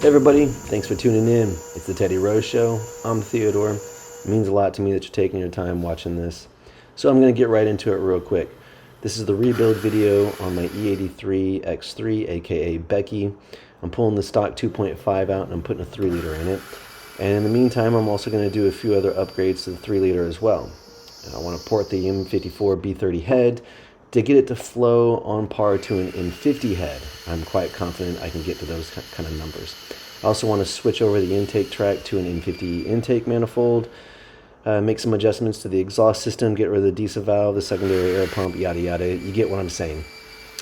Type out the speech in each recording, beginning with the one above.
Hey everybody, thanks for tuning in. It's the Teddy Rose Show. I'm Theodore. It means a lot to me that you're taking your time watching this. So I'm going to get right into it real quick. This is the rebuild video on my E83 X3, aka Becky. I'm pulling the stock 2.5 out and I'm putting a 3 liter in it. And in the meantime, I'm also going to do a few other upgrades to the 3 liter as well. And I want to port the M54 B30 head to get it to flow on par to an M50 head. I'm quite confident I can get to those kind of numbers. I also want to switch over the intake track to an M50 intake manifold, make some adjustments to the exhaust system, get rid of the diesel valve, the secondary air pump, yada yada. You get what I'm saying.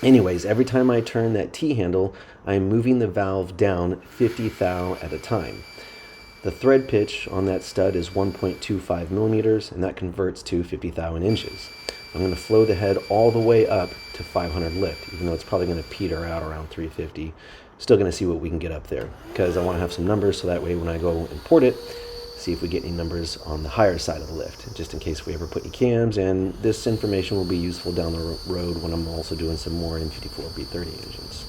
Anyways, every time I turn that T-handle, I'm moving the valve down 50 thou at a time. The thread pitch on that stud is 1.25 millimeters, and that converts to 50 thou in inches. I'm going to flow the head all the way up to 500 lift, even though it's probably going to peter out around 350. Still going to see what we can get up there, because I want to have some numbers so that way when I go import it, see if we get any numbers on the higher side of the lift, just in case we ever put any cams, and this information will be useful down the road when I'm also doing some more M54 B30 engines.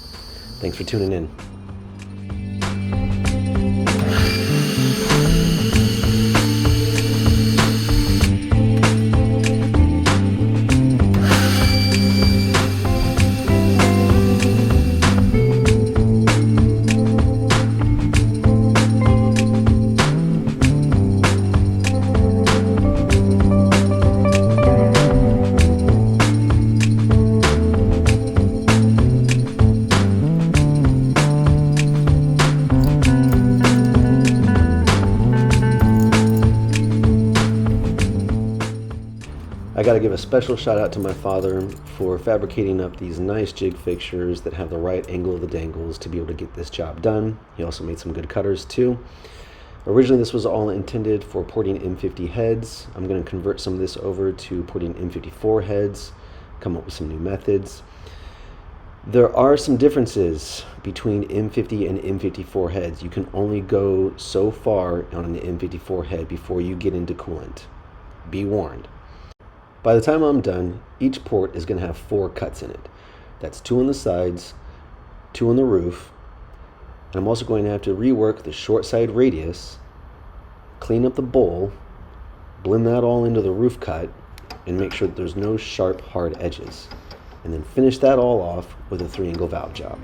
Thanks for tuning in. I got to give a special shout out to my father for fabricating up these nice jig fixtures that have the right angle of the dangles to be able to get this job done. He also made some good cutters too. Originally this was all intended for porting M50 heads. I'm going to convert some of this over to porting M54 heads, come up with some new methods. There are some differences between M50 and M54 heads. You can only go so far on an M54 head before you get into coolant. Be warned. By the time I'm done, each port is going to have 4 cuts in it. That's 2 on the sides, 2 on the roof, and I'm also going to have to rework the short side radius, clean up the bowl, blend that all into the roof cut, and make sure that there's no sharp, hard edges. And then finish that all off with a 3-angle valve job.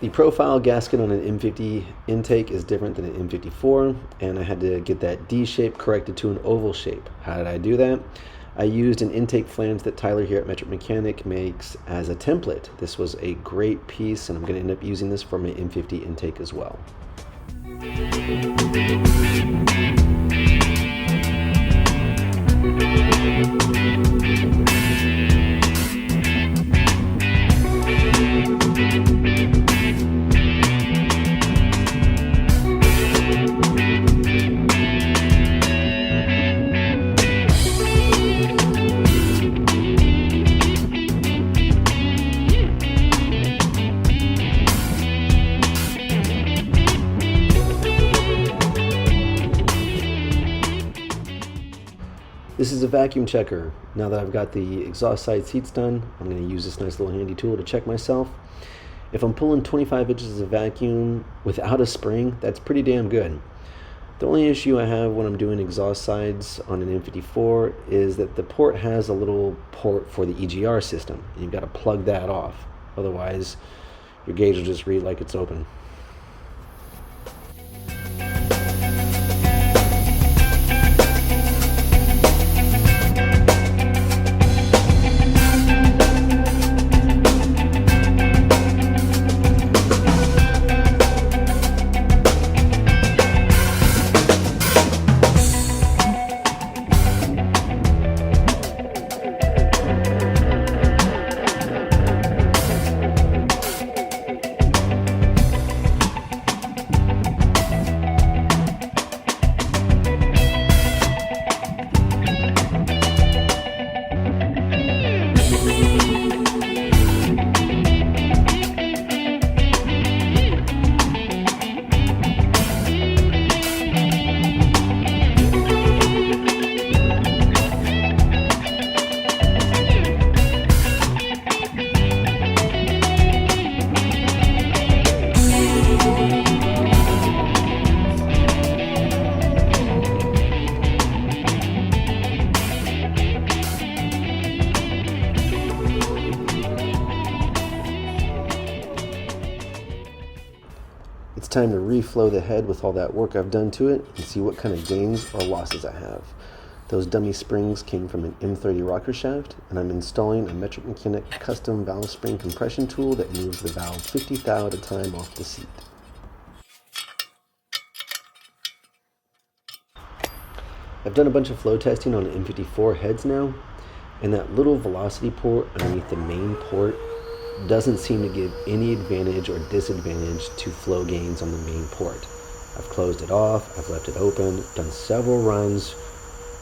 The profile gasket on an M50 intake is different than an M54, and I had to get that D shape corrected to an oval shape. How did I do that? I used an intake flange that Tyler here at Metric Mechanic makes as a template. This was a great piece, and I'm going to end up using this for my M50 intake as well. This is a vacuum checker. Now that I've got the exhaust side seats done, I'm going to use this nice little handy tool to check myself. If I'm pulling 25 inches of vacuum without a spring, that's pretty damn good. The only issue I have when I'm doing exhaust sides on an M54 is that the port has a little port for the EGR system. You've got to plug that off. Otherwise, your gauge will just read like it's open. It's time to reflow the head with all that work I've done to it and see what kind of gains or losses I have. Those dummy springs came from an M30 rocker shaft, and I'm installing a Metric Mechanic custom valve spring compression tool that moves the valve 50 thou at a time off the seat. I've done a bunch of flow testing on M54 heads now, and that little velocity port underneath the main port doesn't seem to give any advantage or disadvantage to flow gains on the main port. I've closed it off, I've left it open, done several runs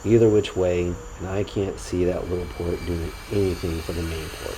either which way, and I can't see that little port doing anything for the main port.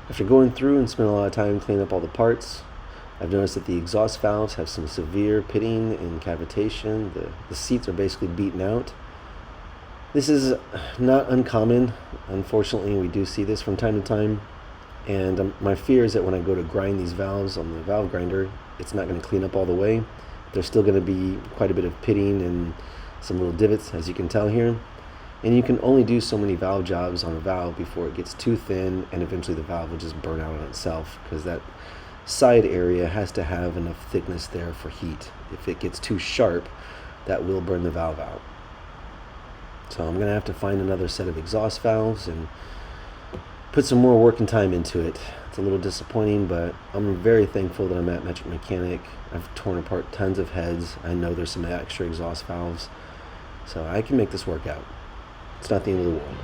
After going through and spending a lot of time cleaning up all the parts, I've noticed that the exhaust valves have some severe pitting and cavitation. The seats are basically beaten out. This is not uncommon. Unfortunately, we do see this from time to time. And my fear is that when I go to grind these valves on the valve grinder, it's not going to clean up all the way. There's still going to be quite a bit of pitting and some little divots, as you can tell here. And you can only do so many valve jobs on a valve before it gets too thin, and eventually the valve will just burn out on itself, because that side area has to have enough thickness there for heat. If it gets too sharp, that will burn the valve out. So I'm going to have to find another set of exhaust valves and put some more work and time into it. It's a little disappointing, but I'm very thankful that I'm at Metric Mechanic. I've torn apart tons of heads. I know there's some extra exhaust valves, so I can make this work out. It's not the end of the world.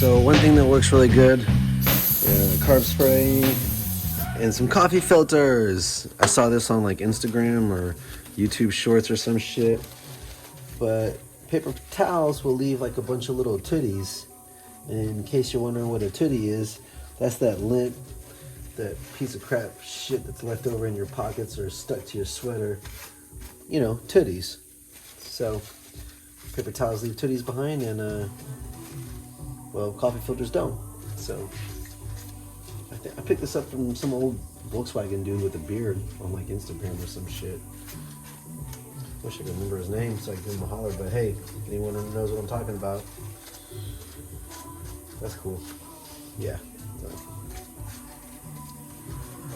So one thing that works really good, carb spray and some coffee filters. I saw this on like Instagram or YouTube Shorts or some shit. But paper towels will leave like a bunch of little tooties. And in case you're wondering what a tootie is, that's that lint, that piece of crap shit that's left over in your pockets or stuck to your sweater. You know, tooties. So paper towels leave tooties behind, and well, coffee filters don't. So I picked this up from some old Volkswagen dude with a beard on like Instagram or some shit. Wish I could remember his name so I could give him a holler, but hey, anyone who knows what I'm talking about, that's cool. Yeah.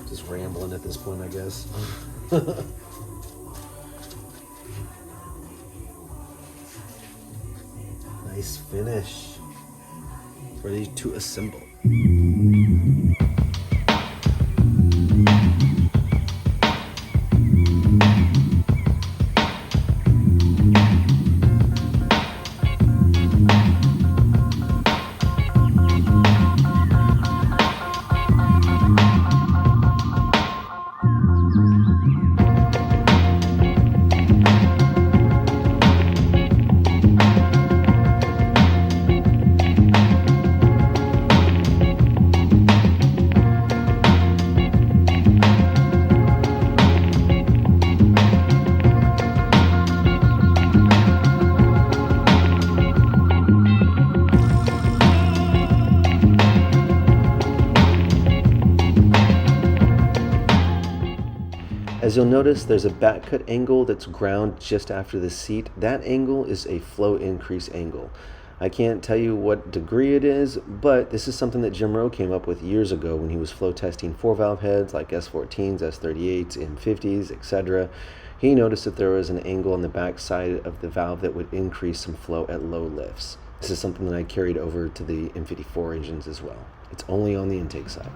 Just rambling at this point, I guess. Nice finish. Ready to assemble. As you'll notice, there's a back cut angle that's ground just after the seat. That angle is a flow increase angle. I can't tell you what degree it is, but this is something that Jim Rowe came up with years ago when he was flow testing 4-valve heads like S14s, S38s, M50s, etc. He noticed that there was an angle on the back side of the valve that would increase some flow at low lifts. This is something that I carried over to the M54 engines as well. It's only on the intake side.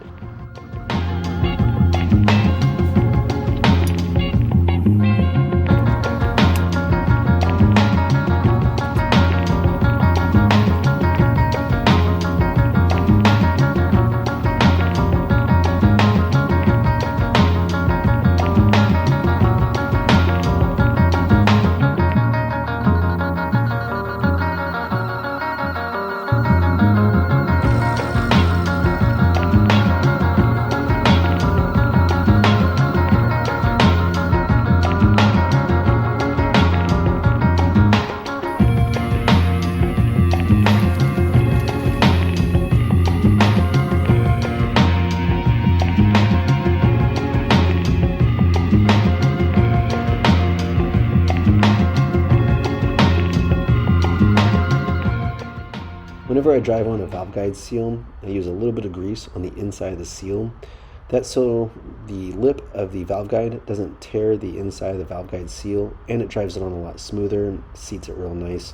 Whenever I drive on a valve guide seal, I use a little bit of grease on the inside of the seal. That's so the lip of the valve guide doesn't tear the inside of the valve guide seal, and it drives it on a lot smoother and seats it real nice.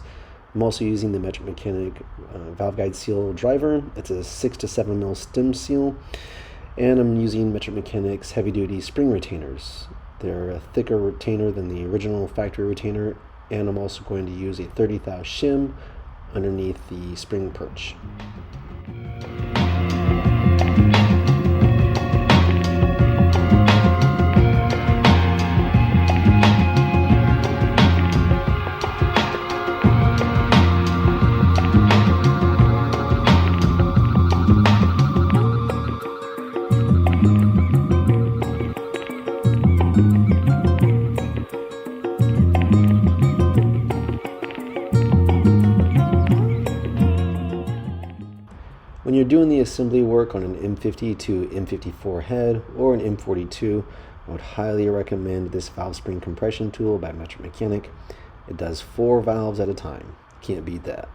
I'm also using the Metric Mechanic valve guide seal driver. It's a 6 to 7 mil stem seal, and I'm using Metric Mechanic's heavy duty spring retainers. They're a thicker retainer than the original factory retainer, and I'm also going to use a 30 thou shim underneath the spring perch. When you're doing the assembly work on an M50 to M54 head or an M42, I would highly recommend this valve spring compression tool by Metric Mechanic. It does 4 valves at a time. Can't beat that.